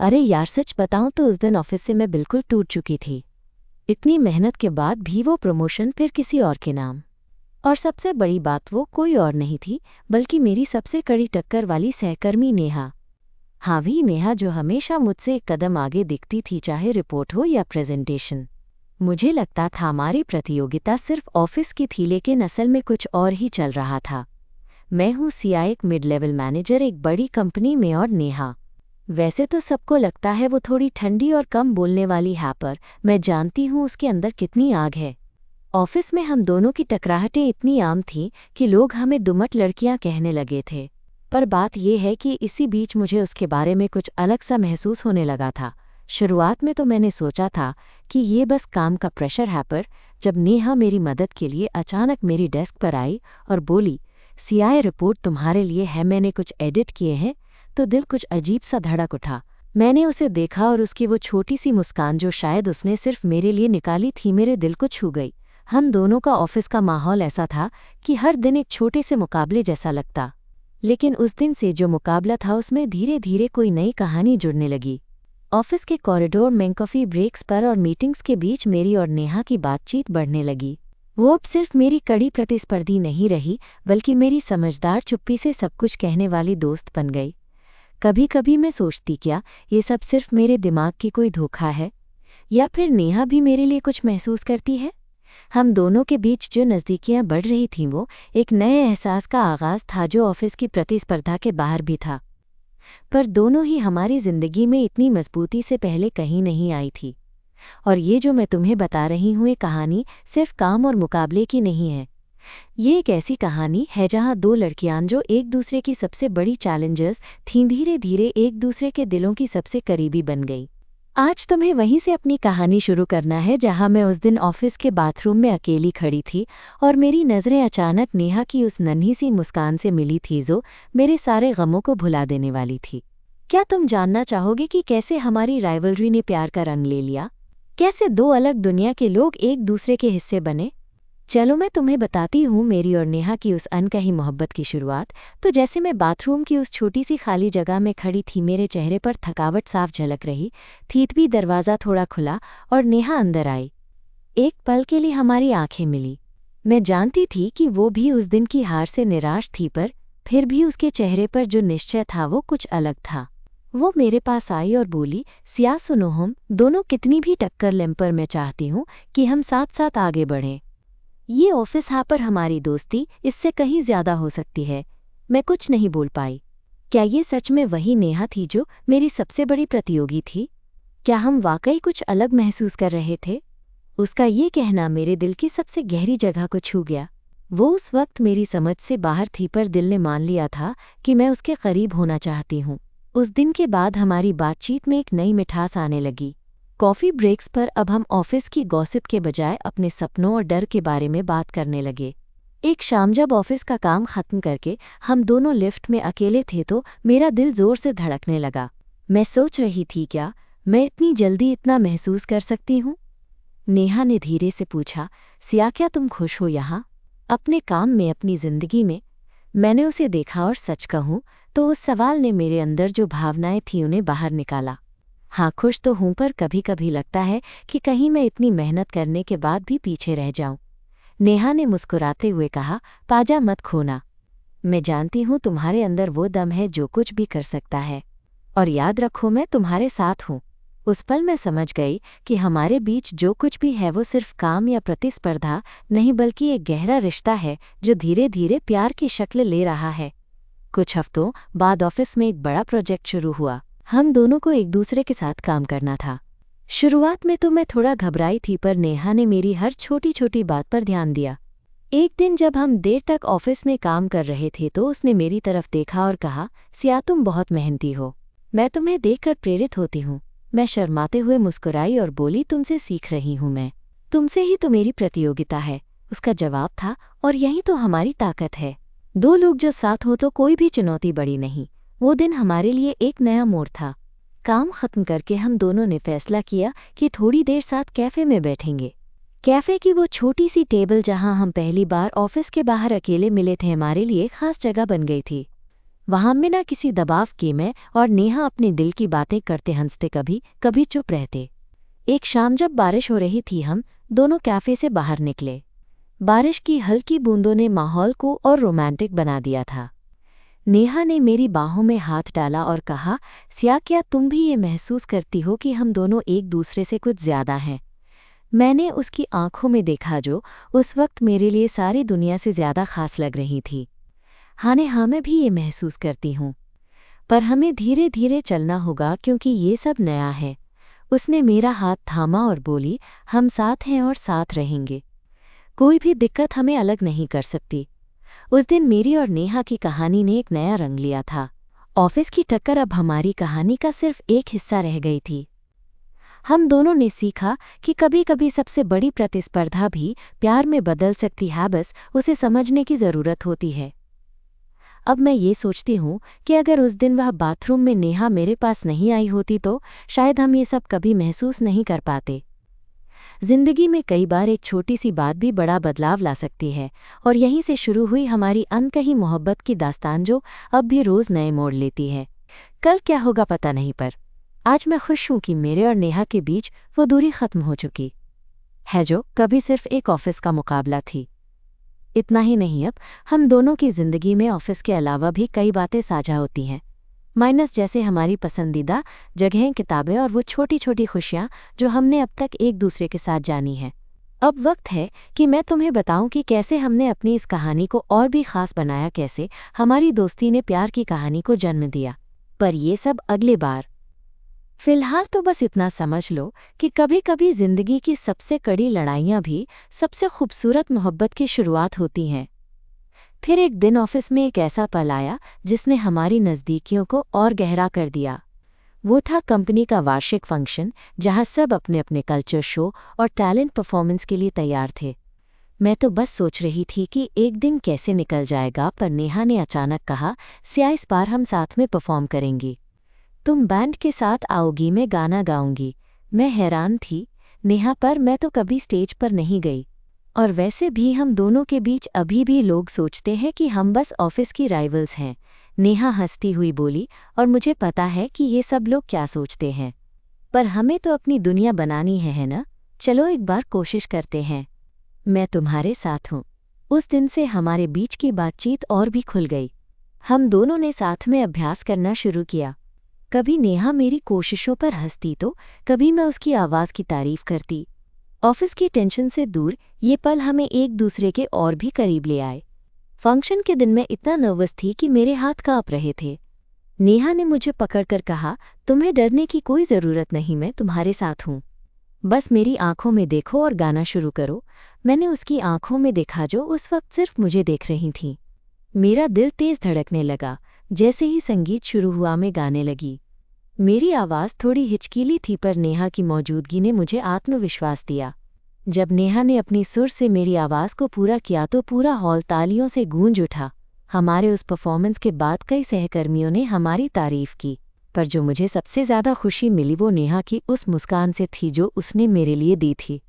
अरे यार, सच बताऊं तो उस दिन ऑफिस से मैं बिल्कुल टूट चुकी थी। इतनी मेहनत के बाद भी वो प्रमोशन फिर किसी और के नाम। और सबसे बड़ी बात, वो कोई और नहीं थी बल्कि मेरी सबसे कड़ी टक्कर वाली सहकर्मी नेहा। हाँ भी नेहा, जो हमेशा मुझसे एक कदम आगे दिखती थी, चाहे रिपोर्ट हो या प्रेजेंटेशन। मुझे लगता था हमारी प्रतियोगिता सिर्फ ऑफिस की थी, लेकिन असल में कुछ और ही चल रहा था। मैं हूँ सिया, एक मिड लेवल मैनेजर एक बड़ी कंपनी में, और नेहा वैसे तो सबको लगता है वो थोड़ी ठंडी और कम बोलने वाली है, पर मैं जानती हूँ उसके अंदर कितनी आग है। ऑफिस में हम दोनों की टकराहटें इतनी आम थीं कि लोग हमें दुमट लड़कियां कहने लगे थे। पर बात यह है कि इसी बीच मुझे उसके बारे में कुछ अलग सा महसूस होने लगा था। शुरुआत में तो मैंने सोचा था कि ये बस काम का प्रेशर है, पर जब नेहा मेरी मदद के लिए अचानक मेरी डेस्क पर आई और बोली, सिया, रिपोर्ट तुम्हारे लिए है, मैंने कुछ एडिट किए हैं, तो दिल कुछ अजीब सा धड़क उठा। मैंने उसे देखा और उसकी वो छोटी सी मुस्कान, जो शायद उसने सिर्फ मेरे लिए निकाली थी, मेरे दिल को छू गई। हम दोनों का ऑफिस का माहौल ऐसा था कि हर दिन एक छोटे से मुकाबले जैसा लगता। लेकिन उस दिन से जो मुकाबला था, उसमें धीरे धीरे कोई नई कहानी जुड़ने लगी। ऑफिस के कॉरिडोर में, कॉफ़ी ब्रेक्स पर और मीटिंग्स के बीच मेरी और नेहा की बातचीत बढ़ने लगी। वो अब सिर्फ मेरी कड़ी प्रतिस्पर्धी नहीं रही, बल्कि मेरी समझदार, चुप्पी से सब कुछ कहने वाली दोस्त बन गई। कभी कभी मैं सोचती, क्या ये सब सिर्फ मेरे दिमाग की कोई धोखा है, या फिर नेहा भी मेरे लिए कुछ महसूस करती है। हम दोनों के बीच जो नज़दीकियां बढ़ रही थीं, वो एक नए एहसास का आगाज़ था, जो ऑफिस की प्रतिस्पर्धा के बाहर भी था। पर दोनों ही हमारी ज़िंदगी में इतनी मजबूती से पहले कहीं नहीं आई थी। और ये जो मैं तुम्हें बता रही हूँ, ये कहानी सिर्फ काम और मुकाबले की नहीं है। ये एक ऐसी कहानी है जहाँ दो लड़कियां, जो एक दूसरे की सबसे बड़ी चैलेंजर्स थीं, धीरे धीरे एक दूसरे के दिलों की सबसे करीबी बन गई। आज तुम्हें वहीं से अपनी कहानी शुरू करना है, जहां मैं उस दिन ऑफिस के बाथरूम में अकेली खड़ी थी और मेरी नज़रें अचानक नेहा की उस नन्ही सी मुस्कान से मिली थी, जो मेरे सारे गमों को भुला देने वाली थी। क्या तुम जानना चाहोगे कि कैसे हमारी राइवलरी ने प्यार का रंग ले लिया? कैसे दो अलग दुनिया के लोग एक दूसरे के हिस्से बने? चलो मैं तुम्हें बताती हूँ मेरी और नेहा की उस अनकही मोहब्बत की शुरुआत। तो जैसे मैं बाथरूम की उस छोटी सी खाली जगह में खड़ी थी, मेरे चेहरे पर थकावट साफ झलक रही थी, भी दरवाज़ा थोड़ा खुला और नेहा अंदर आई। एक पल के लिए हमारी आंखें मिली। मैं जानती थी कि वो भी उस दिन की हार से निराश थी, पर फिर भी उसके चेहरे पर जो निश्चय था, वो कुछ अलग था। वो मेरे पास आई और बोली, सिया सुनो, हम दोनों कितनी भी टक्कर लें, पर मैं चाहती हूँ कि हम साथ साथ आगे बढ़ें। ये ऑफिस है, पर हमारी दोस्ती इससे कहीं ज्यादा हो सकती है। मैं कुछ नहीं बोल पाई। क्या ये सच में वही नेहा थी जो मेरी सबसे बड़ी प्रतियोगी थी? क्या हम वाकई कुछ अलग महसूस कर रहे थे? उसका ये कहना मेरे दिल की सबसे गहरी जगह को छू गया। वो उस वक्त मेरी समझ से बाहर थी, पर दिल ने मान लिया था कि मैं उसके करीब होना चाहती हूँ। उस दिन के बाद हमारी बातचीत में एक नई मिठास आने लगी। कॉफ़ी ब्रेक्स पर अब हम ऑफिस की गॉसिप के बजाय अपने सपनों और डर के बारे में बात करने लगे। एक शाम जब ऑफिस का काम खत्म करके हम दोनों लिफ्ट में अकेले थे, तो मेरा दिल जोर से धड़कने लगा। मैं सोच रही थी, क्या मैं इतनी जल्दी इतना महसूस कर सकती हूँ? नेहा ने धीरे से पूछा, सिया, क्या तुम खुश हो यहाँ, अपने काम में, अपनी ज़िंदगी में? मैंने उसे देखा और सच कहूँ तो उस सवाल ने मेरे अंदर जो भावनाएं थीं, उन्हें बाहर निकाला। हाँ, खुश तो हूँ, पर कभी कभी लगता है कि कहीं मैं इतनी मेहनत करने के बाद भी पीछे रह जाऊं। नेहा ने मुस्कुराते हुए कहा, पाजा मत खोना। मैं जानती हूँ तुम्हारे अंदर वो दम है जो कुछ भी कर सकता है। और याद रखो, मैं तुम्हारे साथ हूँ। उस पल मैं समझ गई कि हमारे बीच जो कुछ भी है, वो सिर्फ काम या प्रतिस्पर्धा नहीं, बल्कि एक गहरा रिश्ता है जो धीरे धीरे प्यार की शक्ल ले रहा है। कुछ हफ्तों बाद ऑफिस में एक बड़ा प्रोजेक्ट शुरू हुआ। हम दोनों को एक दूसरे के साथ काम करना था। शुरुआत में तो मैं थोड़ा घबराई थी, पर नेहा ने मेरी हर छोटी छोटी बात पर ध्यान दिया। एक दिन जब हम देर तक ऑफिस में काम कर रहे थे, तो उसने मेरी तरफ देखा और कहा, सिया, तुम बहुत मेहनती हो, मैं तुम्हें देखकर प्रेरित होती हूँ। मैं शर्माते हुए मुस्कुराई और बोली, तुमसे सीख रही हूँ मैं, तुमसे ही तो मेरी प्रतियोगिता है। उसका जवाब था, और यही तो हमारी ताकत है। दो लोग जो साथ हो तो कोई भी चुनौती बड़ी नहीं। वो दिन हमारे लिए एक नया मोड़ था। काम खत्म करके हम दोनों ने फैसला किया कि थोड़ी देर साथ कैफ़े में बैठेंगे। कैफ़े की वो छोटी सी टेबल जहां हम पहली बार ऑफिस के बाहर अकेले मिले थे, हमारे लिए खास जगह बन गई थी। वहाँ में ना किसी दबाव के मैं और नेहा अपने दिल की बातें करते हंसते कभी कभी चुप रहते। एक शाम जब बारिश हो रही थी हम दोनों कैफ़े से बाहर निकले। बारिश की हल्की बूंदों ने माहौल को और रोमांटिक बना दिया था। नेहा ने मेरी बाहों में हाथ डाला और कहा, सिया क्या तुम भी ये महसूस करती हो कि हम दोनों एक दूसरे से कुछ ज़्यादा हैं? मैंने उसकी आंखों में देखा जो उस वक्त मेरे लिए सारी दुनिया से ज़्यादा खास लग रही थी। हाँ, मैं भी ये महसूस करती हूँ, पर हमें धीरे धीरे चलना होगा क्योंकि ये सब नया है। उसने मेरा हाथ थामा और बोली, हम साथ हैं और साथ रहेंगे। कोई भी दिक्कत हमें अलग नहीं कर सकती। उस दिन मेरी और नेहा की कहानी ने एक नया रंग लिया था। ऑफिस की टक्कर अब हमारी कहानी का सिर्फ एक हिस्सा रह गई थी। हम दोनों ने सीखा कि कभी कभी सबसे बड़ी प्रतिस्पर्धा भी प्यार में बदल सकती है, बस उसे समझने की ज़रूरत होती है। अब मैं ये सोचती हूँ कि अगर उस दिन वह बाथरूम में नेहा मेरे पास नहीं आई होती तो शायद हम ये सब कभी महसूस नहीं कर पाते। जिंदगी में कई बार एक छोटी सी बात भी बड़ा बदलाव ला सकती है, और यहीं से शुरू हुई हमारी अनकही मोहब्बत की दास्तान जो अब भी रोज़ नए मोड़ लेती है। कल क्या होगा पता नहीं, पर आज मैं खुश हूँ कि मेरे और नेहा के बीच वो दूरी ख़त्म हो चुकी है जो कभी सिर्फ एक ऑफिस का मुकाबला थी। इतना ही नहीं, अब हम दोनों की ज़िंदगी में ऑफिस के अलावा भी कई बातें साझा होती हैं, माइनस जैसे हमारी पसंदीदा जगहें, किताबें और वो छोटी छोटी खुशियाँ जो हमने अब तक एक दूसरे के साथ जानी हैं। अब वक्त है कि मैं तुम्हें बताऊं कि कैसे हमने अपनी इस कहानी को और भी ख़ास बनाया, कैसे हमारी दोस्ती ने प्यार की कहानी को जन्म दिया। पर ये सब अगले बार। फिलहाल तो बस इतना समझ लो कि कभी कभी ज़िंदगी की सबसे कड़ी लड़ाइयाँ भी सबसे खूबसूरत मोहब्बत की शुरुआत होती हैं। फिर एक दिन ऑफिस में एक ऐसा पल आया जिसने हमारी नज़दीकियों को और गहरा कर दिया। वो था कंपनी का वार्षिक फंक्शन, जहाँ सब अपने अपने कल्चर शो और टैलेंट परफॉर्मेंस के लिए तैयार थे। मैं तो बस सोच रही थी कि एक दिन कैसे निकल जाएगा, पर नेहा ने अचानक कहा, सिया इस बार हम साथ में परफॉर्म करेंगी। तुम बैंड के साथ आओगी, मैं गाना गाऊंगी। मैं हैरान थी, नेहा, पर मैं तो कभी स्टेज पर नहीं गई। और वैसे भी हम दोनों के बीच अभी भी लोग सोचते हैं कि हम बस ऑफिस की राइवल्स हैं। नेहा हंसती हुई बोली, और मुझे पता है कि ये सब लोग क्या सोचते हैं, पर हमें तो अपनी दुनिया बनानी है ना? चलो एक बार कोशिश करते हैं। मैं तुम्हारे साथ हूँ। उस दिन से हमारे बीच की बातचीत और भी खुल गई। हम दोनों ने साथ में अभ्यास करना शुरू किया। कभी नेहा मेरी कोशिशों पर हंसती तो कभी मैं उसकी आवाज़ की तारीफ करती। ऑफिस की टेंशन से दूर ये पल हमें एक दूसरे के और भी करीब ले आए। फंक्शन के दिन मैं इतना नर्वस थी कि मेरे हाथ कांप रहे थे। नेहा ने मुझे पकड़कर कहा, तुम्हें डरने की कोई ज़रूरत नहीं, मैं तुम्हारे साथ हूँ। बस मेरी आंखों में देखो और गाना शुरू करो। मैंने उसकी आंखों में देखा जो उस वक्त सिर्फ मुझे देख रही थीं। मेरा दिल तेज़ धड़कने लगा। जैसे ही संगीत शुरू हुआ मैं गाने लगी। मेरी आवाज़ थोड़ी हिचकीली थी, पर नेहा की मौजूदगी ने मुझे आत्मविश्वास दिया। जब नेहा ने अपनी सुर से मेरी आवाज़ को पूरा किया तो पूरा हॉल तालियों से गूंज उठा। हमारे उस परफॉर्मेंस के बाद कई सहकर्मियों ने हमारी तारीफ़ की, पर जो मुझे सबसे ज़्यादा खुशी मिली वो नेहा की उस मुस्कान से थी जो उसने मेरे लिए दी थी।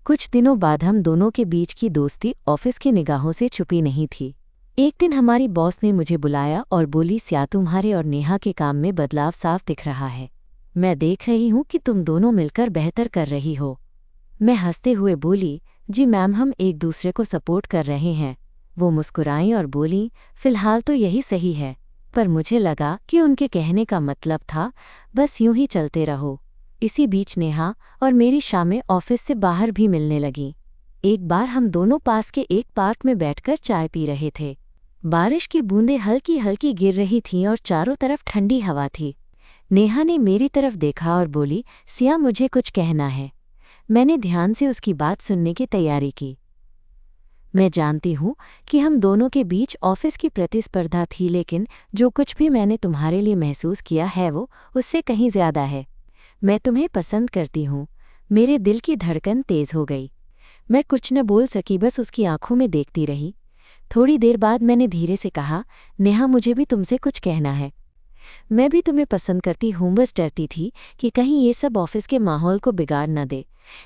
कुछ दिनों बाद हम दोनों के बीच की दोस्ती ऑफिस की निगाहों से छुपी नहीं थी। एक दिन हमारी बॉस ने मुझे बुलाया और बोली, सिया तुम्हारे और नेहा के काम में बदलाव साफ दिख रहा है। मैं देख रही हूँ कि तुम दोनों मिलकर बेहतर कर रही हो। मैं हंसते हुए बोली, जी मैम, हम एक दूसरे को सपोर्ट कर रहे हैं। वो मुस्कुराईं और बोलीं, फ़िलहाल तो यही सही है। पर मुझे लगा कि उनके कहने का मतलब था बस यूं ही चलते रहो। इसी बीच नेहा और मेरी शामें ऑफिस से बाहर भी मिलने लगीं। एक बार हम दोनों पास के एक पार्क में बैठकर चाय पी रहे थे। बारिश की बूंदें हल्की हल्की गिर रही थीं और चारों तरफ ठंडी हवा थी। नेहा ने मेरी तरफ देखा और बोली, सिया मुझे कुछ कहना है। मैंने ध्यान से उसकी बात सुनने की तैयारी की। मैं जानती हूँ कि हम दोनों के बीच ऑफिस की प्रतिस्पर्धा थी, लेकिन जो कुछ भी मैंने तुम्हारे लिए महसूस किया है वो उससे कहीं ज़्यादा है। मैं तुम्हें पसंद करती हूँ। मेरे दिल की धड़कन तेज़ हो गई। मैं कुछ न बोल सकी, बस उसकी आंखों में देखती रही। थोड़ी देर बाद मैंने धीरे से कहा, नेहा मुझे भी तुमसे कुछ कहना है। मैं भी तुम्हें पसंद करती हूँ, बस डरती थी कि कहीं ये सब ऑफिस के माहौल को बिगाड़ न दे।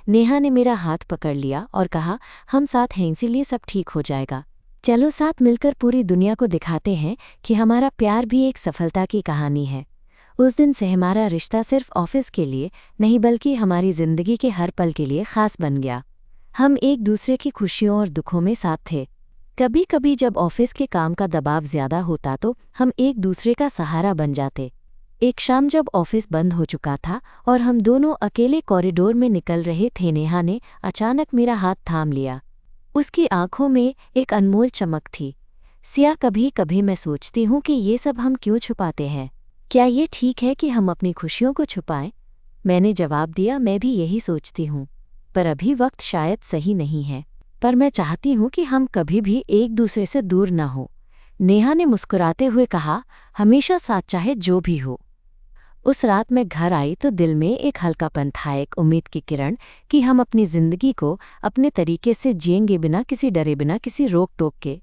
नेहा ने मेरा हाथ पकड़ लिया और कहा, हम साथ हैं इसीलिए सब ठीक हो जाएगा। चलो साथ मिलकर पूरी दुनिया को दिखाते हैं कि हमारा प्यार भी एक सफलता की कहानी है। उस दिन से हमारा रिश्ता सिर्फ ऑफिस के लिए नहीं बल्कि हमारी जिंदगी के हर पल के लिए खास बन गया। हम एक दूसरे की खुशियों और दुखों में साथ थे। कभी कभी जब ऑफिस के काम का दबाव ज्यादा होता तो हम एक दूसरे का सहारा बन जाते। एक शाम जब ऑफिस बंद हो चुका था और हम दोनों अकेले कॉरिडोर में निकल रहे थे, नेहा ने अचानक मेरा हाथ थाम लिया। उसकी आंखों में एक अनमोल चमक थी। सिया, कभी कभी मैं सोचती हूँ कि ये सब हम क्यों छुपाते हैं। क्या ये ठीक है कि हम अपनी खुशियों को छुपाएं? मैंने जवाब दिया, मैं भी यही सोचती हूँ, पर अभी वक्त शायद सही नहीं है। पर मैं चाहती हूँ कि हम कभी भी एक दूसरे से दूर न हो। नेहा ने मुस्कुराते हुए कहा, हमेशा साथ चाहे जो भी हो। उस रात मैं घर आई तो दिल में एक हल्कापन था, एक उम्मीद की किरण कि हम अपनी जिंदगी को अपने तरीके से जिएंगे, बिना किसी डरे, बिना किसी रोक टोक के।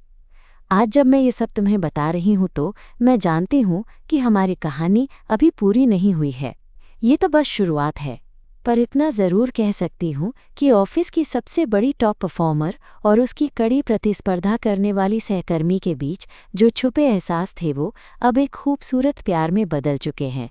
आज जब मैं ये सब तुम्हें बता रही हूँ तो मैं जानती हूँ कि हमारी कहानी अभी पूरी नहीं हुई है। ये तो बस शुरुआत है। पर इतना ज़रूर कह सकती हूँ कि ऑफिस की सबसे बड़ी टॉप परफॉर्मर और उसकी कड़ी प्रतिस्पर्धा करने वाली सहकर्मी के बीच जो छुपे एहसास थे वो अब एक खूबसूरत प्यार में बदल चुके हैं।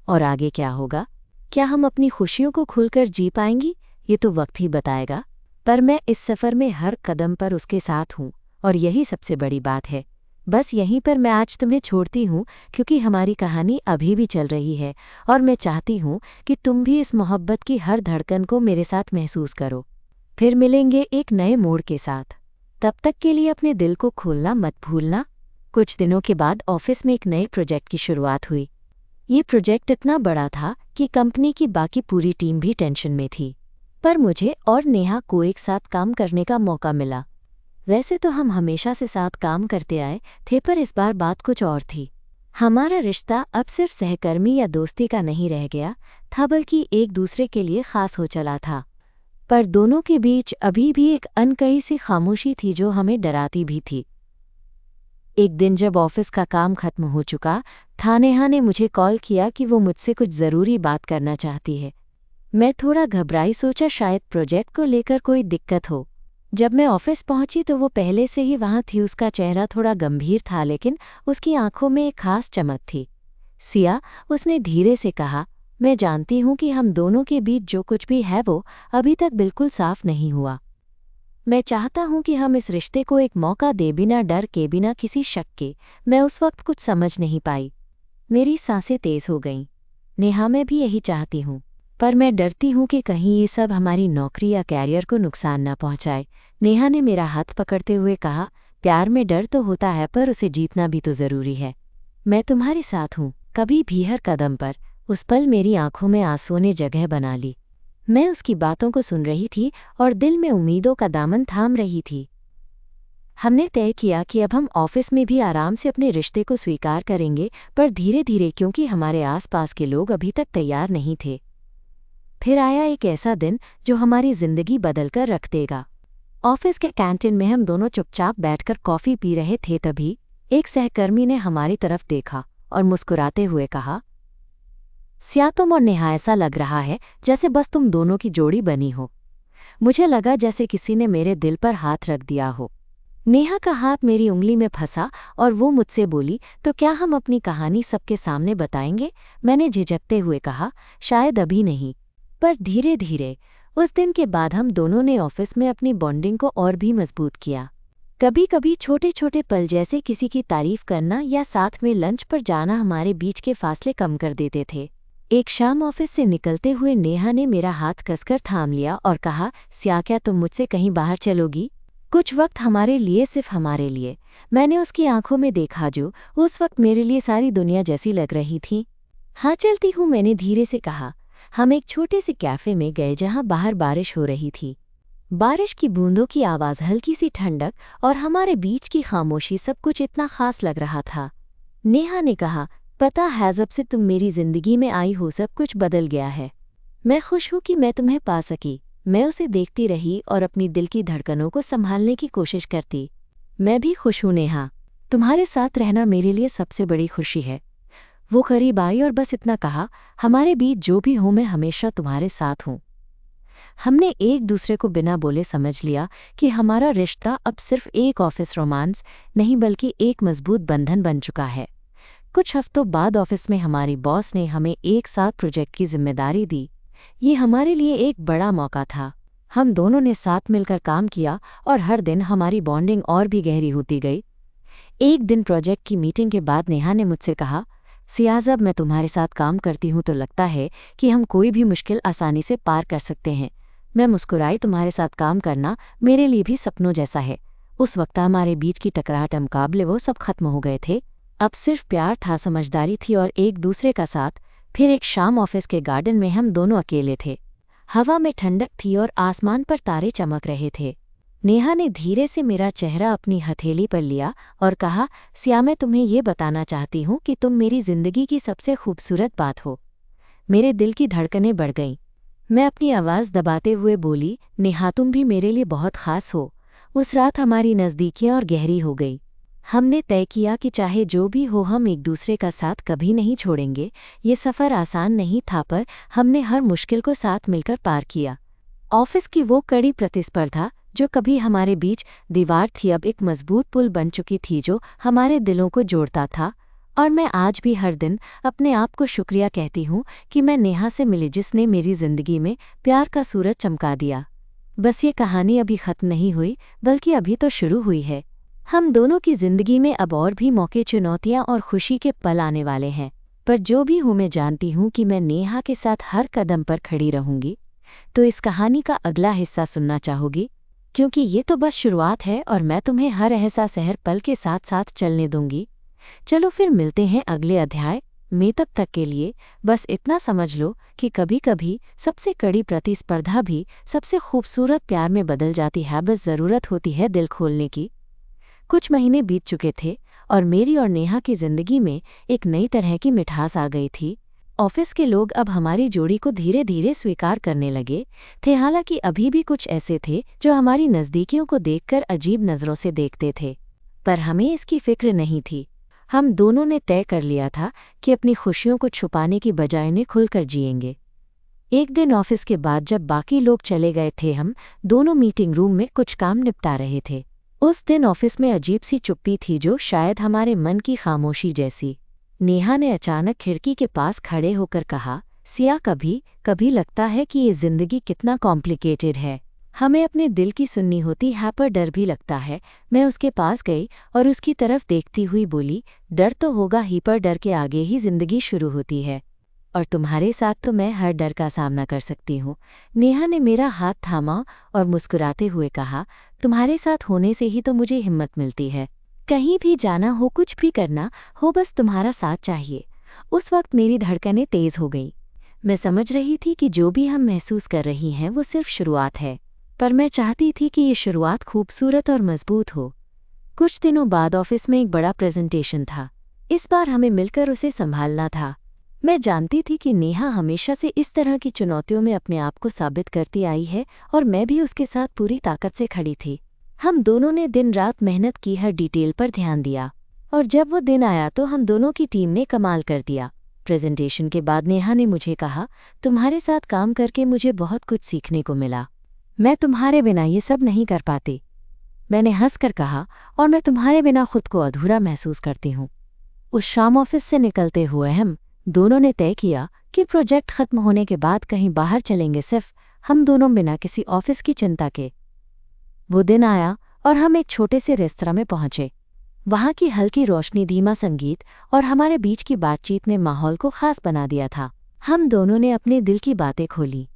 और आगे क्या होगा? क्या हम अपनी खुशियों को खुलकर जी पाएंगी? ये तो वक्त ही बताएगा। पर मैं इस सफ़र में हर कदम पर उसके साथ हूँ और यही सबसे बड़ी बात है। बस यहीं पर मैं आज तुम्हें छोड़ती हूँ क्योंकि हमारी कहानी अभी भी चल रही है और मैं चाहती हूँ कि तुम भी इस मोहब्बत की हर धड़कन को मेरे साथ महसूस करो। फिर मिलेंगे एक नए मोड़ के साथ। तब तक के लिए अपने दिल को खोलना मत भूलना। कुछ दिनों के बाद ऑफिस में एक नए प्रोजेक्ट की शुरुआत हुई। ये प्रोजेक्ट इतना बड़ा था कि कंपनी की बाकी पूरी टीम भी टेंशन में थी, पर मुझे और नेहा को एक साथ काम करने का मौका मिला। वैसे तो हम हमेशा से साथ काम करते आए थे, पर इस बार बात कुछ और थी। हमारा रिश्ता अब सिर्फ सहकर्मी या दोस्ती का नहीं रह गया था, बल्कि एक दूसरे के लिए खास हो चला था। पर दोनों के बीच अभी भी एक अनकही सी खामोशी थी जो हमें डराती भी थी। एक दिन जब ऑफिस का काम खत्म हो चुका था, नेहा ने मुझे कॉल किया कि वो मुझसे कुछ ज़रूरी बात करना चाहती है। मैं थोड़ा घबराई, सोचा शायद प्रोजेक्ट को लेकर कोई दिक्कत हो। जब मैं ऑफिस पहुंची तो वो पहले से ही वहां थी। उसका चेहरा थोड़ा गंभीर था, लेकिन उसकी आंखों में एक खास चमक थी। सिया, उसने धीरे से कहा, मैं जानती हूँ कि हम दोनों के बीच जो कुछ भी है वो अभी तक बिल्कुल साफ नहीं हुआ। मैं चाहता हूँ कि हम इस रिश्ते को एक मौका दे, बिना डर के, बिना किसी शक के। मैं उस वक्त कुछ समझ नहीं पाई। मेरी सांसें तेज हो गईं। नेहा, मैं भी यही चाहती हूँ, पर मैं डरती हूँ कि कहीं ये सब हमारी नौकरी या कैरियर को नुकसान न पहुँचाए। नेहा ने मेरा हाथ पकड़ते हुए कहा, प्यार में डर तो होता है, पर उसे जीतना भी तो ज़रूरी है। मैं तुम्हारे साथ हूँ, कभी भी, हर कदम पर। उस पल मेरी आंखों में आंसुओं ने जगह बना ली। मैं उसकी बातों को सुन रही थी और दिल में उम्मीदों का दामन थाम रही थी। हमने तय किया कि अब हम ऑफिस में भी आराम से अपने रिश्ते को स्वीकार करेंगे, पर धीरे धीरे, क्योंकि हमारे आसपास के लोग अभी तक तैयार नहीं थे। फिर आया एक ऐसा दिन जो हमारी जिंदगी बदलकर रख देगा। ऑफिस के कैंटीन में हम दोनों चुपचाप बैठकर कॉफ़ी पी रहे थे, तभी एक सहकर्मी ने हमारी तरफ देखा और मुस्कुराते हुए कहा, सिया, तुम और नेहा, ऐसा लग रहा है जैसे बस तुम दोनों की जोड़ी बनी हो। मुझे लगा जैसे किसी ने मेरे दिल पर हाथ रख दिया हो। नेहा का हाथ मेरी उंगली में फंसा और वो मुझसे बोली, तो क्या हम अपनी कहानी सबके सामने बताएंगे? मैंने झिझकते हुए कहा, शायद अभी नहीं, पर धीरे धीरे। उस दिन के बाद हम दोनों ने ऑफिस में अपनी बॉन्डिंग को और भी मजबूत किया। कभी कभी छोटे छोटे पल, जैसे किसी की तारीफ करना या साथ में लंच पर जाना, हमारे बीच के फासले कम कर देते थे। एक शाम ऑफिस से निकलते हुए नेहा ने मेरा हाथ कसकर थाम लिया और कहा, सिया, क्या तुम मुझसे कहीं बाहर चलोगी? कुछ वक्त हमारे लिए, सिर्फ हमारे लिए। मैंने उसकी आंखों में देखा जो उस वक्त मेरे लिए सारी दुनिया जैसी लग रही थी। हाँ, चलती हूँ, मैंने धीरे से कहा। हम एक छोटे से कैफ़े में गए जहाँ बाहर बारिश हो रही थी। बारिश की बूंदों की आवाज़, हल्की सी ठंडक और हमारे बीच की खामोशी, सब कुछ इतना खास लग रहा था। नेहा ने कहा, पता है, जब से तुम मेरी जिंदगी में आई हो सब कुछ बदल गया है। मैं खुश हूँ कि मैं तुम्हें पा सकी। मैं उसे देखती रही और अपनी दिल की धड़कनों को संभालने की कोशिश करती। मैं भी खुश हूँ नेहा, तुम्हारे साथ रहना मेरे लिए सबसे बड़ी खुशी है। वो करीब आई और बस इतना कहा, हमारे बीच जो भी हो, मैं हमेशा तुम्हारे साथ हूँ। हमने एक दूसरे को बिना बोले समझ लिया कि हमारा रिश्ता अब सिर्फ एक ऑफिस रोमांस नहीं बल्कि एक मजबूत बंधन बन चुका है। कुछ हफ्तों बाद ऑफिस में हमारी बॉस ने हमें एक साथ प्रोजेक्ट की जिम्मेदारी दी। ये हमारे लिए एक बड़ा मौका था। हम दोनों ने साथ मिलकर काम किया और हर दिन हमारी बॉन्डिंग और भी गहरी होती गई। एक दिन प्रोजेक्ट की मीटिंग के बाद नेहा ने मुझसे कहा, सिया जब मैं तुम्हारे साथ काम करती हूँ तो लगता है कि हम कोई भी मुश्किल आसानी से पार कर सकते हैं। मैं मुस्कुराई, तुम्हारे साथ काम करना मेरे लिए भी सपनों जैसा है। उस वक्त हमारे बीच की टकराहट मुकाबले वो सब खत्म हो गए थे। अब सिर्फ प्यार था, समझदारी थी और एक दूसरे का साथ। फिर एक शाम ऑफिस के गार्डन में हम दोनों अकेले थे। हवा में ठंडक थी और आसमान पर तारे चमक रहे थे। नेहा ने धीरे से मेरा चेहरा अपनी हथेली पर लिया और कहा, सिया मैं तुम्हें ये बताना चाहती हूँ कि तुम मेरी जिंदगी की सबसे खूबसूरत बात हो। मेरे दिल की धड़कनें बढ़ गईं। मैं अपनी आवाज़ दबाते हुए बोली, नेहा तुम भी मेरे लिए बहुत ख़ास हो। उस रात हमारी नज़दीकियाँ और गहरी हो गई। हमने तय किया कि चाहे जो भी हो हम एक दूसरे का साथ कभी नहीं छोड़ेंगे। ये सफ़र आसान नहीं था पर हमने हर मुश्किल को साथ मिलकर पार किया। ऑफिस की वो कड़ी प्रतिस्पर्धा जो कभी हमारे बीच दीवार थी अब एक मजबूत पुल बन चुकी थी जो हमारे दिलों को जोड़ता था। और मैं आज भी हर दिन अपने आप को शुक्रिया कहती हूँ कि मैं नेहा से मिली जिसने मेरी जिंदगी में प्यार का सूरज चमका दिया। बस ये कहानी अभी खत्म नहीं हुई बल्कि अभी तो शुरू हुई है। हम दोनों की जिंदगी में अब और भी मौके, चुनौतियाँ और खुशी के पल आने वाले हैं। पर जो भी हूँ मैं जानती हूँ कि मैं नेहा के साथ हर कदम पर खड़ी रहूँगी। तो इस कहानी का अगला हिस्सा सुनना चाहोगी? क्योंकि ये तो बस शुरुआत है और मैं तुम्हें हर एहसास हर पल के साथ साथ चलने दूंगी। चलो फिर मिलते हैं अगले अध्याय में। तब तक के लिए बस इतना समझ लो कि कभी कभी सबसे कड़ी प्रतिस्पर्धा भी सबसे खूबसूरत प्यार में बदल जाती है। बस ज़रूरत होती है दिल खोलने की। कुछ महीने बीत चुके थे और मेरी और नेहा की जिंदगी में एक नई तरह की मिठास आ गई थी। ऑफिस के लोग अब हमारी जोड़ी को धीरे धीरे स्वीकार करने लगे थे। हालांकि अभी भी कुछ ऐसे थे जो हमारी नज़दीकियों को देखकर अजीब नज़रों से देखते थे, पर हमें इसकी फिक्र नहीं थी। हम दोनों ने तय कर लिया था कि अपनी खुशियों को छुपाने की बजाय उन्हें खुलकर जिएंगे। एक दिन ऑफिस के बाद जब बाकी लोग चले गए थे, हम दोनों मीटिंग रूम में कुछ काम निपटा रहे थे। उस दिन ऑफिस में अजीब सी चुप्पी थी जो शायद हमारे मन की खामोशी जैसी। नेहा ने अचानक खिड़की के पास खड़े होकर कहा, सिया कभी कभी लगता है कि ये जिंदगी कितना कॉम्प्लिकेटेड है। हमें अपने दिल की सुननी होती है पर डर भी लगता है। मैं उसके पास गई और उसकी तरफ देखती हुई बोली, डर तो होगा ही पर डर के आगे ही जिंदगी शुरू होती है। और तुम्हारे साथ तो मैं हर डर का सामना कर सकती हूँ। नेहा ने मेरा हाथ थामा और मुस्कुराते हुए कहा, तुम्हारे साथ होने से ही तो मुझे हिम्मत मिलती है। कहीं भी जाना हो, कुछ भी करना हो, बस तुम्हारा साथ चाहिए। उस वक्त मेरी धड़कनें तेज हो गई। मैं समझ रही थी कि जो भी हम महसूस कर रही हैं वो सिर्फ शुरुआत है, पर मैं चाहती थी कि ये शुरुआत खूबसूरत और मजबूत हो। कुछ दिनों बाद ऑफिस में एक बड़ा प्रेजेंटेशन था। इस बार हमें मिलकर उसे संभालना था। मैं जानती थी कि नेहा हमेशा से इस तरह की चुनौतियों में अपने आप को साबित करती आई है और मैं भी उसके साथ पूरी ताकत से खड़ी थी। हम दोनों ने दिन रात मेहनत की, हर डिटेल पर ध्यान दिया और जब वो दिन आया तो हम दोनों की टीम ने कमाल कर दिया। प्रेजेंटेशन के बाद नेहा ने मुझे कहा, तुम्हारे साथ काम करके मुझे बहुत कुछ सीखने को मिला। मैं तुम्हारे बिना ये सब नहीं कर पाती। मैंने हंसकर कहा, और मैं तुम्हारे बिना खुद को अधूरा महसूस करती हूँ। उस शाम ऑफिस से निकलते हुए हम दोनों ने तय किया कि प्रोजेक्ट खत्म होने के बाद कहीं बाहर चलेंगे, सिर्फ हम दोनों, बिना किसी ऑफिस की चिंता के। वो दिन आया और हम एक छोटे से रेस्तरां में पहुंचे। वहां की हल्की रोशनी, धीमा संगीत और हमारे बीच की बातचीत ने माहौल को खास बना दिया था। हम दोनों ने अपने दिल की बातें खोली।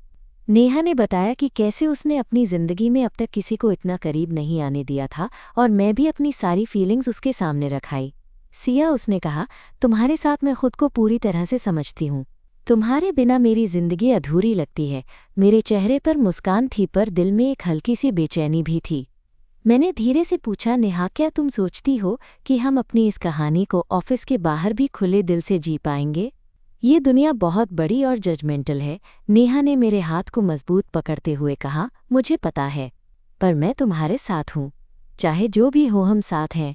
नेहा ने बताया कि कैसे उसने अपनी जिंदगी में अब तक किसी को इतना करीब नहीं आने दिया था और मैं भी अपनी सारी फीलिंग्स उसके सामने रखाई। सिया, उसने कहा, तुम्हारे साथ मैं खुद को पूरी तरह से समझती हूँ। तुम्हारे बिना मेरी जिंदगी अधूरी लगती है। मेरे चेहरे पर मुस्कान थी पर दिल में एक हल्की सी बेचैनी भी थी। मैंने धीरे से पूछा, नेहा क्या तुम सोचती हो कि हम अपनी इस कहानी को ऑफिस के बाहर भी खुले दिल से जी पाएंगे? ये दुनिया बहुत बड़ी और जजमेंटल है। नेहा ने मेरे हाथ को मजबूत पकड़ते हुए कहा, मुझे पता है, पर मैं तुम्हारे साथ हूँ। चाहे जो भी हो, हम साथ हैं।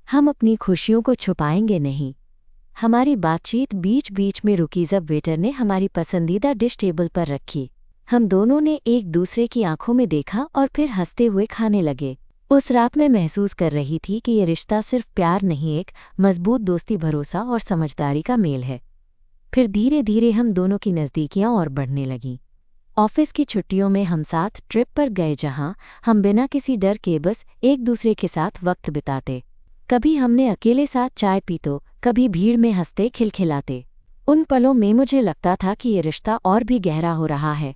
हम अपनी खुशियों को छुपाएंगे नहीं। हमारी बातचीत बीच बीच में रुकी जब वेटर ने हमारी पसंदीदा डिश टेबल पर रखी। हम दोनों ने एक दूसरे की आंखों में देखा और फिर हंसते हुए खाने लगे। उस रात मैं महसूस कर रही थी कि ये रिश्ता सिर्फ प्यार नहीं, एक मजबूत दोस्ती, भरोसा और समझदारी का मेल है। फिर धीरे धीरे हम दोनों की नज़दीकियां और बढ़ने लगीं। ऑफिस की छुट्टियों में हम साथ ट्रिप पर गए, जहां हम बिना किसी डर के बस एक दूसरे के साथ वक्त बिताते। कभी हमने अकेले साथ चाय पी तो कभी भीड़ में हंसते खिलखिलाते। उन पलों में मुझे लगता था कि ये रिश्ता और भी गहरा हो रहा है।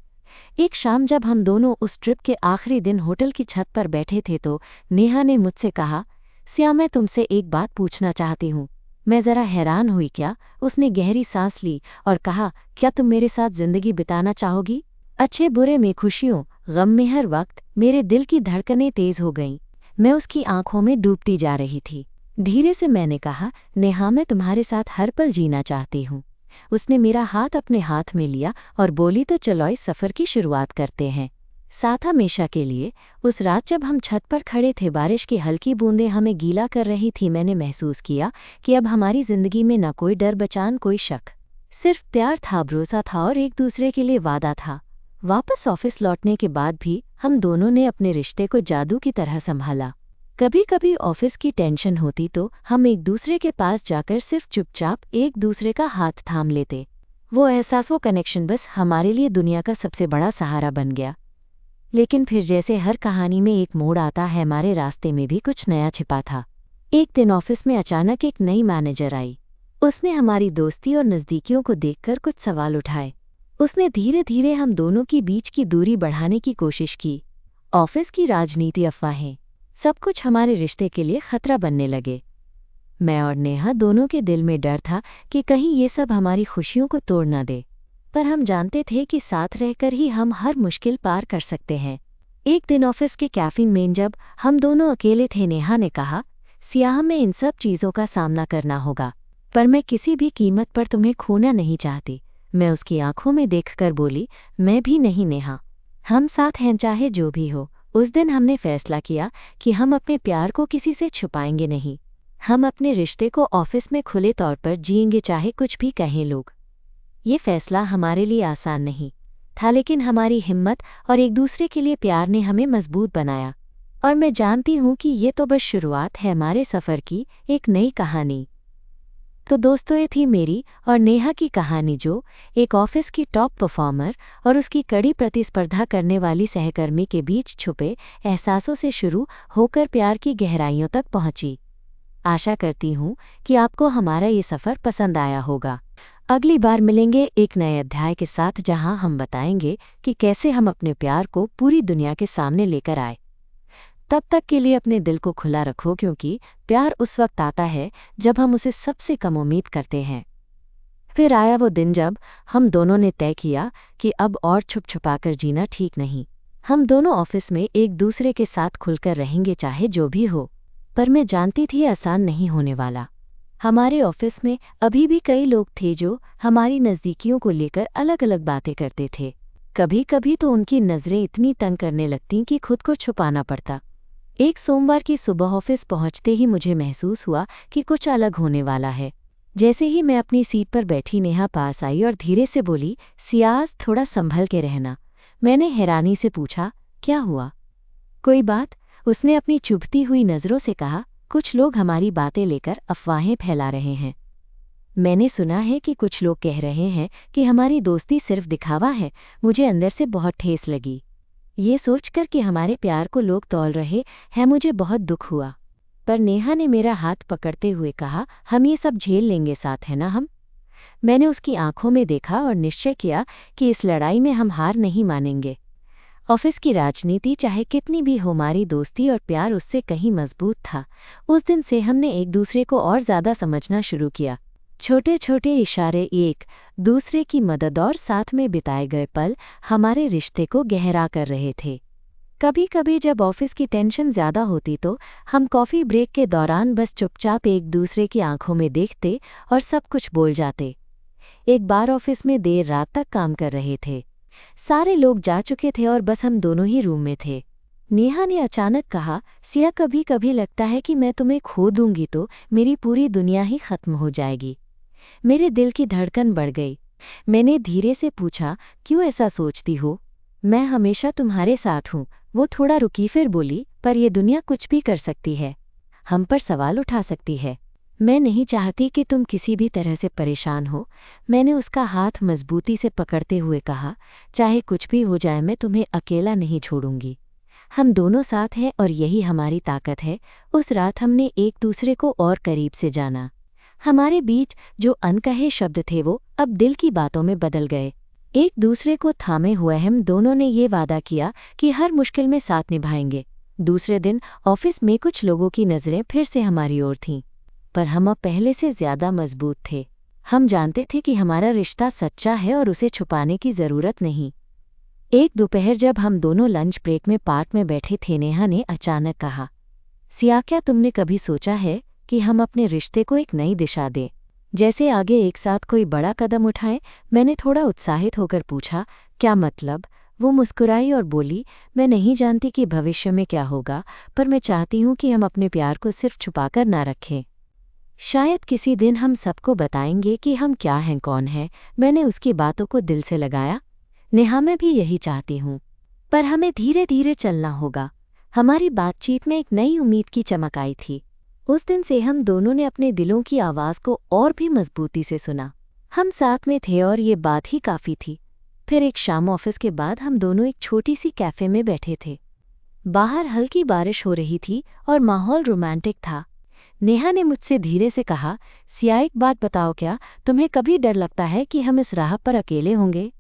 एक शाम जब हम दोनों उस ट्रिप के आखिरी दिन होटल की छत पर बैठे थे तो नेहा ने मुझसे कहा, सिया, मैं तुमसे एक बात पूछना चाहती हूँ। मैं ज़रा हैरान हुई। क्या? उसने गहरी सांस ली और कहा, क्या तुम मेरे साथ ज़िंदगी बिताना चाहोगी? अच्छे बुरे में, खुशियों गम में, हर वक्त। मेरे दिल की धड़कनें तेज हो गईं। मैं उसकी आंखों में डूबती जा रही थी। धीरे से मैंने कहा, नेहा, मैं तुम्हारे साथ हर पल जीना चाहती हूँ। उसने मेरा हाथ अपने हाथ में लिया और बोली, तो चलो इस सफ़र की शुरुआत करते हैं, साथ हमेशा के लिए। उस रात जब हम छत पर खड़े थे, बारिश की हल्की बूंदें हमें गीला कर रही थी। मैंने महसूस किया कि अब हमारी जिंदगी में न कोई डर बचान, कोई शक, सिर्फ प्यार था, भरोसा था और एक दूसरे के लिए वादा था। वापस ऑफिस लौटने के बाद भी हम दोनों ने अपने रिश्ते को जादू की तरह संभाला। कभी कभी ऑफिस की टेंशन होती तो हम एक दूसरे के पास जाकर सिर्फ चुपचाप एक दूसरे का हाथ थाम लेते। वो एहसास, वो कनेक्शन बस हमारे लिए दुनिया का सबसे बड़ा सहारा बन गया। लेकिन फिर जैसे हर कहानी में एक मोड़ आता है, हमारे रास्ते में भी कुछ नया छिपा था। एक दिन ऑफिस में अचानक एक नई मैनेजर आई। उसने हमारी दोस्ती और नज़दीकियों को देखकर कुछ सवाल उठाए। उसने धीरे धीरे हम दोनों की बीच की दूरी बढ़ाने की कोशिश की। ऑफिस की राजनीति, अफवाहें, सब कुछ हमारे रिश्ते के लिए खतरा बनने लगे। मैं और नेहा दोनों के दिल में डर था कि कहीं ये सब हमारी खुशियों को तोड़ न दे, पर हम जानते थे कि साथ रहकर ही हम हर मुश्किल पार कर सकते हैं। एक दिन ऑफिस के कैफीन में जब हम दोनों अकेले थे, नेहा ने कहा, सियाह, में इन सब चीज़ों का सामना करना होगा, पर मैं किसी भी कीमत पर तुम्हें खोना नहीं चाहती। मैं उसकी आंखों में देखकर बोली, मैं भी नहीं नेहा, हम साथ हैं चाहे जो भी हो। उस दिन हमने फैसला किया कि हम अपने प्यार को किसी से छुपाएंगे नहीं। हम अपने रिश्ते को ऑफिस में खुले तौर पर जिएंगे, चाहे कुछ भी कहें लोग। ये फैसला हमारे लिए आसान नहीं था, लेकिन हमारी हिम्मत और एक दूसरे के लिए प्यार ने हमें मजबूत बनाया। और मैं जानती हूँ कि ये तो बस शुरुआत है हमारे सफ़र की, एक नई कहानी। तो दोस्तों, ये थी मेरी और नेहा की कहानी, जो एक ऑफिस की टॉप परफॉर्मर और उसकी कड़ी प्रतिस्पर्धा करने वाली सहकर्मी के बीच छुपे एहसासों से शुरू होकर प्यार की गहराइयों तक पहुंची। आशा करती हूँ कि आपको हमारा ये सफ़र पसंद आया होगा। अगली बार मिलेंगे एक नए अध्याय के साथ, जहां हम बताएंगे कि कैसे हम अपने प्यार को पूरी दुनिया के सामने लेकर आए। तब तक के लिए अपने दिल को खुला रखो, क्योंकि प्यार उस वक्त आता है जब हम उसे सबसे कम उम्मीद करते हैं। फिर आया वो दिन जब हम दोनों ने तय किया कि अब और छुप छुपाकर जीना ठीक नहीं। हम दोनों ऑफिस में एक दूसरे के साथ खुलकर रहेंगे, चाहे जो भी हो। पर मैं जानती थी आसान नहीं होने वाला। हमारे ऑफिस में अभी भी कई लोग थे जो हमारी नज़दीकियों को लेकर अलग अलग बातें करते थे। कभी कभी तो उनकी नज़रें इतनी तंग करने लगतीं कि खुद को छुपाना पड़ता। एक सोमवार की सुबह ऑफिस पहुंचते ही मुझे महसूस हुआ कि कुछ अलग होने वाला है। जैसे ही मैं अपनी सीट पर बैठी, नेहा पास आई और धीरे से बोली, सियाज, थोड़ा संभल के रहना। मैंने हैरानी से पूछा, क्या हुआ? कोई बात? उसने अपनी चुभती हुई नज़रों से कहा, कुछ लोग हमारी बातें लेकर अफवाहें फैला रहे हैं। मैंने सुना है कि कुछ लोग कह रहे हैं कि हमारी दोस्ती सिर्फ दिखावा है। मुझे अंदर से बहुत ठेस लगी। ये सोचकर कि हमारे प्यार को लोग तौल रहे हैं, मुझे बहुत दुख हुआ। पर नेहा ने मेरा हाथ पकड़ते हुए कहा, हम ये सब झेल लेंगे, साथ है ना हम। मैंने उसकी आंखों में देखा और निश्चय किया कि इस लड़ाई में हम हार नहीं मानेंगे। ऑफिस की राजनीति चाहे कितनी भी हो, हमारी दोस्ती और प्यार उससे कहीं मजबूत था। उस दिन से हमने एक दूसरे को और ज़्यादा समझना शुरू किया। छोटे छोटे इशारे, एक दूसरे की मदद और साथ में बिताए गए पल हमारे रिश्ते को गहरा कर रहे थे। कभी कभी जब ऑफिस की टेंशन ज़्यादा होती तो हम कॉफ़ी ब्रेक के दौरान बस चुपचाप एक दूसरे की आंखों में देखते और सब कुछ बोल जाते। एक बार ऑफिस में देर रात तक काम कर रहे थे। सारे लोग जा चुके थे और बस हम दोनों ही रूम में थे। नेहा ने अचानक कहा, सिया, कभी कभी लगता है कि मैं तुम्हें खो दूंगी तो मेरी पूरी दुनिया ही खत्म हो जाएगी। मेरे दिल की धड़कन बढ़ गई। मैंने धीरे से पूछा, क्यों ऐसा सोचती हो? मैं हमेशा तुम्हारे साथ हूँ। वो थोड़ा रुकी फिर बोली, पर ये दुनिया कुछ भी कर सकती है, हम पर सवाल उठा सकती है। मैं नहीं चाहती कि तुम किसी भी तरह से परेशान हो। मैंने उसका हाथ मजबूती से पकड़ते हुए कहा, चाहे कुछ भी हो जाए मैं तुम्हें अकेला नहीं छोड़ूंगी। हम दोनों साथ हैं और यही हमारी ताकत है। उस रात हमने एक दूसरे को और करीब से जाना। हमारे बीच जो अनकहे शब्द थे वो अब दिल की बातों में बदल गए। एक दूसरे को थामे हुए हम दोनों ने ये वादा किया कि हर मुश्किल में साथ निभाएंगे। दूसरे दिन ऑफिस में कुछ लोगों की नज़रें फिर से हमारी ओर थीं, पर हम अब पहले से ज़्यादा मजबूत थे। हम जानते थे कि हमारा रिश्ता सच्चा है और उसे छुपाने की ज़रूरत नहीं। एक दोपहर जब हम दोनों लंच ब्रेक में पार्क में बैठे थे, नेहा ने अचानक कहा, सिया, क्या तुमने कभी सोचा है कि हम अपने रिश्ते को एक नई दिशा दें, जैसे आगे एक साथ कोई बड़ा कदम उठाएं? मैंने थोड़ा उत्साहित होकर पूछा, क्या मतलब? वो मुस्कुराई और बोली, मैं नहीं जानती कि भविष्य में क्या होगा, पर मैं चाहती हूँ कि हम अपने प्यार को सिर्फ छुपाकर ना रखें। शायद किसी दिन हम सबको बताएंगे कि हम क्या हैं, कौन हैं। मैंने उसकी बातों को दिल से लगाया। नेहा, मैं भी यही चाहती हूँ, पर हमें धीरे धीरे चलना होगा। हमारी बातचीत में एक नई उम्मीद की चमक आई थी। उस दिन से हम दोनों ने अपने दिलों की आवाज़ को और भी मजबूती से सुना। हम साथ में थे और ये बात ही काफ़ी थी। फिर एक शाम ऑफिस के बाद हम दोनों एक छोटी सी कैफ़े में बैठे थे। बाहर हल्की बारिश हो रही थी और माहौल रोमांटिक था। नेहा ने मुझसे धीरे से कहा, सिया, एक बात बताओ, क्या तुम्हें कभी डर लगता है कि हम इस राह पर अकेले होंगे?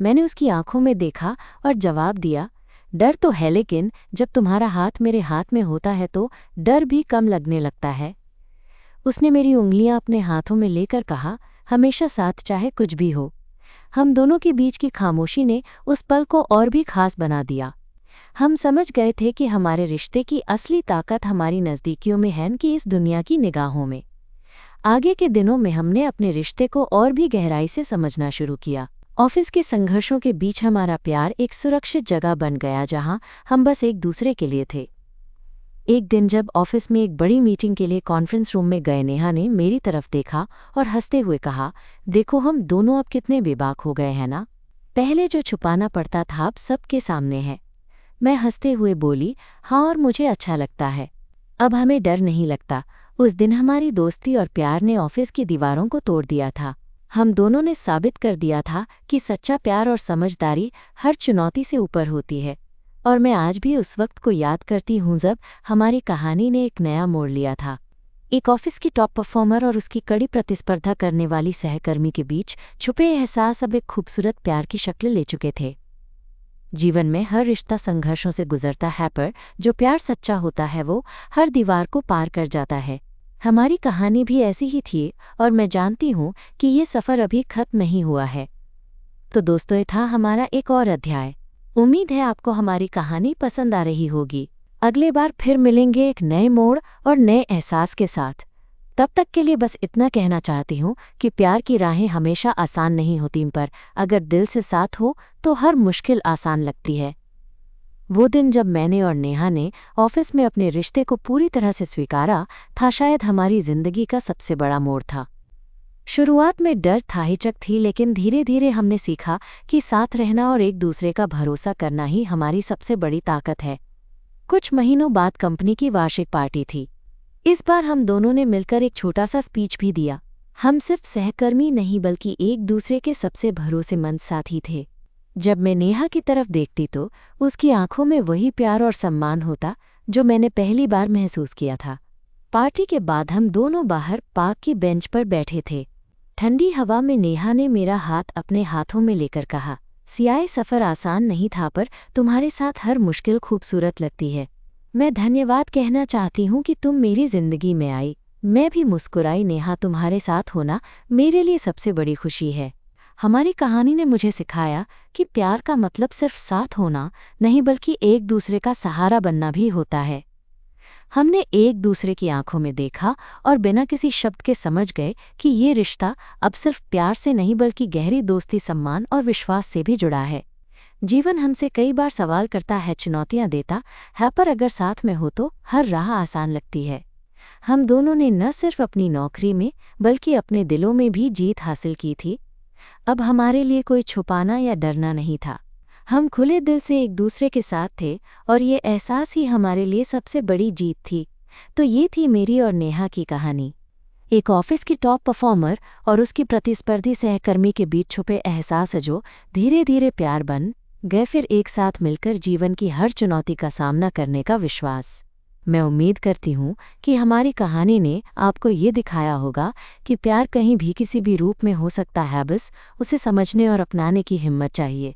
मैंने उसकी आंखों में देखा और जवाब दिया, डर तो है, लेकिन जब तुम्हारा हाथ मेरे हाथ में होता है तो डर भी कम लगने लगता है। उसने मेरी उंगलियां अपने हाथों में लेकर कहा, हमेशा साथ, चाहे कुछ भी हो। हम दोनों के बीच की खामोशी ने उस पल को और भी खास बना दिया। हम समझ गए थे कि हमारे रिश्ते की असली ताकत हमारी नज़दीकियों में है, कि इस दुनिया की निगाहों में। आगे के दिनों में हमने अपने रिश्ते को और भी गहराई से समझना शुरू किया। ऑफिस के संघर्षों के बीच हमारा प्यार एक सुरक्षित जगह बन गया, जहां हम बस एक दूसरे के लिए थे। एक दिन जब ऑफिस में एक बड़ी मीटिंग के लिए कॉन्फ्रेंस रूम में गए, नेहा ने मेरी तरफ देखा और हंसते हुए कहा, देखो, हम दोनों अब कितने बेबाक हो गए हैं ना। पहले जो छुपाना पड़ता था अब सबके सामने है। मैं हंसते हुए बोली, हाँ, और मुझे अच्छा लगता है। अब हमें डर नहीं लगता। उस दिन हमारी दोस्ती और प्यार ने ऑफिस की दीवारों को तोड़ दिया था। हम दोनों ने साबित कर दिया था कि सच्चा प्यार और समझदारी हर चुनौती से ऊपर होती है। और मैं आज भी उस वक्त को याद करती हूँ जब हमारी कहानी ने एक नया मोड़ लिया था। एक ऑफिस की टॉप परफॉर्मर और उसकी कड़ी प्रतिस्पर्धा करने वाली सहकर्मी के बीच छुपे एहसास अब एक खूबसूरत प्यार की शक्ल ले चुके थे। जीवन में हर रिश्ता संघर्षों से गुजरता है, पर जो प्यार सच्चा होता है वो हर दीवार को पार कर जाता है। हमारी कहानी भी ऐसी ही थी और मैं जानती हूँ कि ये सफ़र अभी खत्म नहीं हुआ है। तो दोस्तों, ये था हमारा एक और अध्याय। उम्मीद है आपको हमारी कहानी पसंद आ रही होगी। अगले बार फिर मिलेंगे एक नए मोड़ और नए एहसास के साथ। तब तक के लिए बस इतना कहना चाहती हूँ कि प्यार की राहें हमेशा आसान नहीं होती, पर अगर दिल से साथ हो तो हर मुश्किल आसान लगती है। वो दिन जब मैंने और नेहा ने ऑफिस में अपने रिश्ते को पूरी तरह से स्वीकारा था, शायद हमारी जिंदगी का सबसे बड़ा मोड़ था। शुरुआत में डर था, हिचक थी, लेकिन धीरे धीरे हमने सीखा कि साथ रहना और एक दूसरे का भरोसा करना ही हमारी सबसे बड़ी ताकत है। कुछ महीनों बाद कंपनी की वार्षिक पार्टी थी। इस बार हम दोनों ने मिलकर एक छोटा सा स्पीच भी दिया। हम सिर्फ सहकर्मी नहीं बल्कि एक दूसरे के सबसे भरोसेमंद साथी थे। जब मैं नेहा की तरफ देखती तो उसकी आंखों में वही प्यार और सम्मान होता जो मैंने पहली बार महसूस किया था। पार्टी के बाद हम दोनों बाहर पार्क की बेंच पर बैठे थे। ठंडी हवा में नेहा ने मेरा हाथ अपने हाथों में लेकर कहा, सियाए, सफ़र आसान नहीं था, पर तुम्हारे साथ हर मुश्किल खूबसूरत लगती है। मैं धन्यवाद कहना चाहती हूँ कि तुम मेरी जिंदगी में आई। मैं भी मुस्कुराई। नेहा, तुम्हारे साथ होना मेरे लिए सबसे बड़ी खुशी है। हमारी कहानी ने मुझे सिखाया कि प्यार का मतलब सिर्फ साथ होना नहीं बल्कि एक दूसरे का सहारा बनना भी होता है। हमने एक दूसरे की आंखों में देखा और बिना किसी शब्द के समझ गए कि ये रिश्ता अब सिर्फ प्यार से नहीं बल्कि गहरी दोस्ती, सम्मान और विश्वास से भी जुड़ा है। जीवन हमसे कई बार सवाल करता है, चुनौतियां देता है, पर अगर साथ में हो तो हर राह आसान लगती है। हम दोनों ने न सिर्फ अपनी नौकरी में बल्कि अपने दिलों में भी जीत हासिल की थी। अब हमारे लिए कोई छुपाना या डरना नहीं था। हम खुले दिल से एक दूसरे के साथ थे और ये एहसास ही हमारे लिए सबसे बड़ी जीत थी। तो ये थी मेरी और नेहा की कहानी। एक ऑफिस की टॉप परफॉर्मर और उसकी प्रतिस्पर्धी सहकर्मी के बीच छुपे एहसास जो धीरे धीरे प्यार बन गए, फिर एक साथ मिलकर जीवन की हर चुनौती का सामना करने का विश्वास। मैं उम्मीद करती हूँ कि हमारी कहानी ने आपको ये दिखाया होगा कि प्यार कहीं भी किसी भी रूप में हो सकता है, बस उसे समझने और अपनाने की हिम्मत चाहिए।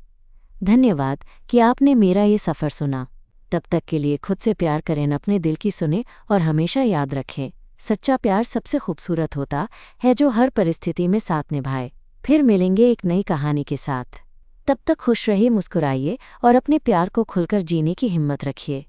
धन्यवाद कि आपने मेरा ये सफ़र सुना। तब तक के लिए खुद से प्यार करें, अपने दिल की सुने और हमेशा याद रखें, सच्चा प्यार सबसे खूबसूरत होता है जो हर परिस्थिति में साथ निभाए। फिर मिलेंगे एक नई कहानी के साथ। तब तक खुश रहिए, मुस्कुराइए और अपने प्यार को खुलकर जीने की हिम्मत रखिए।